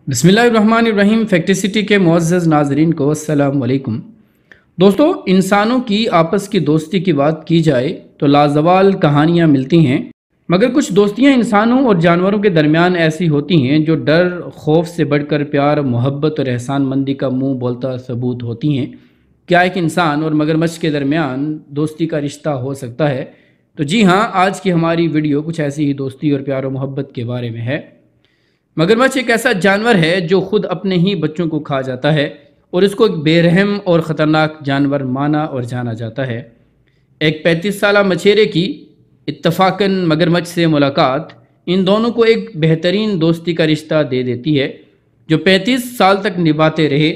बिस्मिल्लाहिर्रहमानिर्रहीम। फैक्टिसिटी के मुअज़्ज़ज़ नाज़रीन को अस्सलाम वालेकुम। दोस्तों, इंसानों की आपस की दोस्ती की बात की जाए तो लाज़वाल कहानियाँ मिलती हैं, मगर कुछ दोस्तियाँ इंसानों और जानवरों के दरमियान ऐसी होती हैं जो डर खौफ से बढ़कर प्यार, मोहब्बत और एहसानमंदी का मुंह बोलता सबूत होती हैं। क्या एक इंसान और मगरमच्छ के दरमियान दोस्ती का रिश्ता हो सकता है? तो जी हाँ, आज की हमारी वीडियो कुछ ऐसी ही दोस्ती और प्यार और मोहब्बत के बारे में है। मगरमच्छ एक ऐसा जानवर है जो खुद अपने ही बच्चों को खा जाता है और इसको एक बेरहम और ख़तरनाक जानवर माना और जाना जाता है। एक 35 साला मछेरे की इत्तफाकन मगरमच्छ से मुलाकात इन दोनों को एक बेहतरीन दोस्ती का रिश्ता दे देती है जो 35 साल तक निभाते रहे।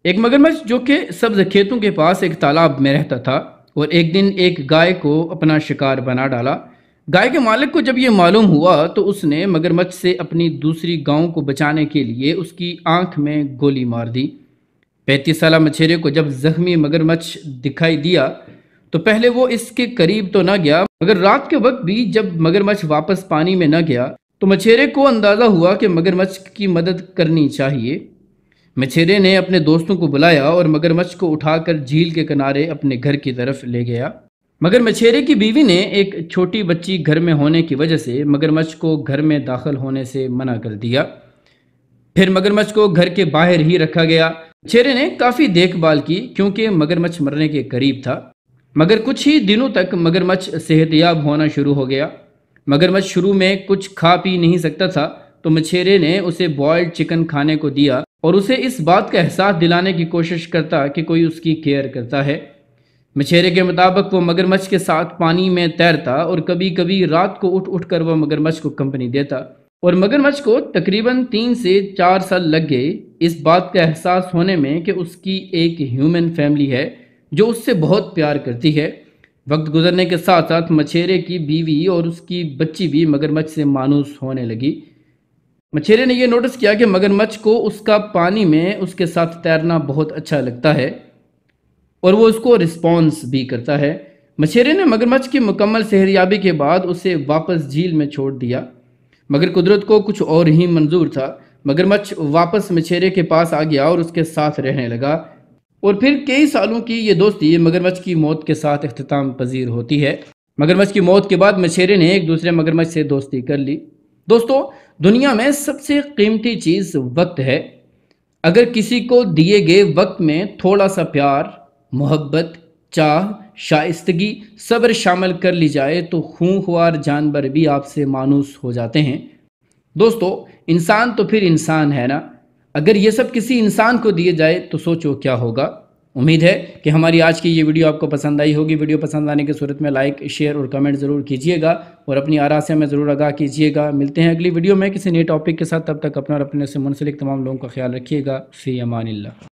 एक मगरमच्छ जो कि सब्ज़ खेतों के पास एक तालाब में रहता था और एक दिन एक गाय को अपना शिकार बना डाला। गाय के मालिक को जब ये मालूम हुआ तो उसने मगरमच्छ से अपनी दूसरी गायों को बचाने के लिए उसकी आंख में गोली मार दी। 35 साला मछेरे को जब जख्मी मगरमच्छ दिखाई दिया तो पहले वो इसके करीब तो न गया, मगर रात के वक्त भी जब मगरमच्छ वापस पानी में न गया तो मछेरे को अंदाज़ा हुआ कि मगरमच्छ की मदद करनी चाहिए। मछेरे ने अपने दोस्तों को बुलाया और मगरमच्छ को उठाकर झील के किनारे अपने घर की तरफ ले गया। मगर मछेरे की बीवी ने एक छोटी बच्ची घर में होने की वजह से मगरमच्छ को घर में दाखिल होने से मना कर दिया। फिर मगरमच्छ को घर के बाहर ही रखा गया। मछेरे ने काफ़ी देखभाल की क्योंकि मगरमच्छ मरने के करीब था, मगर कुछ ही दिनों तक मगरमच्छ सेहतयाब होना शुरू हो गया। मगरमच्छ शुरू में कुछ खा पी नहीं सकता था तो मछेरे ने उसे बॉयल्ड चिकन खाने को दिया और उसे इस बात का एहसास दिलाने की कोशिश करता कि कोई उसकी केयर करता है। मछेरे के मुताबिक वो मगरमच्छ के साथ पानी में तैरता और कभी कभी रात को उठ उठ कर वह मगरमच्छ को कंपनी देता, और मगरमच्छ को तकरीबन 3 से 4 साल लग गए इस बात का एहसास होने में कि उसकी एक ह्यूमन फैमिली है जो उससे बहुत प्यार करती है। वक्त गुजरने के साथ साथ मछेरे की बीवी और उसकी बच्ची भी मगरमच्छ से मायूस होने लगी। मछेरे ने यह नोटिस किया कि मगरमच्छ को उसका पानी में उसके साथ तैरना बहुत अच्छा लगता है और वो उसको रिस्पॉन्स भी करता है। मछेरे ने मगरमच्छ की मुकम्मल सेहतयाबी के बाद उसे वापस झील में छोड़ दिया, मगर कुदरत को कुछ और ही मंजूर था। मगरमच्छ वापस मछेरे के पास आ गया और उसके साथ रहने लगा, और फिर कई सालों की ये दोस्ती मगरमच्छ की मौत के साथ इख्तिताम पजीर होती है। मगरमच्छ की मौत के बाद मछेरे ने एक दूसरे मगरमच्छ से दोस्ती कर ली। दोस्तों, दुनिया में सबसे कीमती चीज़ वक्त है। अगर किसी को दिए गए वक्त में थोड़ा सा प्यार, मोहब्बत, चाह, शाइस्तगी, सब्र शामिल कर ली जाए तो खूंखार जानवर भी आपसे मायूस हो जाते हैं। दोस्तों, इंसान तो फिर इंसान है ना। अगर ये सब किसी इंसान को दिए जाए तो सोचो क्या होगा। उम्मीद है कि हमारी आज की ये वीडियो आपको पसंद आई होगी। वीडियो पसंद आने की सूरत में लाइक, शेयर और कमेंट ज़रूर कीजिएगा और अपनी आरा से हमें ज़रूर आगाह कीजिएगा। मिलते हैं अगली वीडियो में किसी नए टॉपिक के साथ। तब तक अपना और अपने से मुंसलिक तमाम लोगों का ख्याल रखिएगा। फ़ी अमानिल्लाह।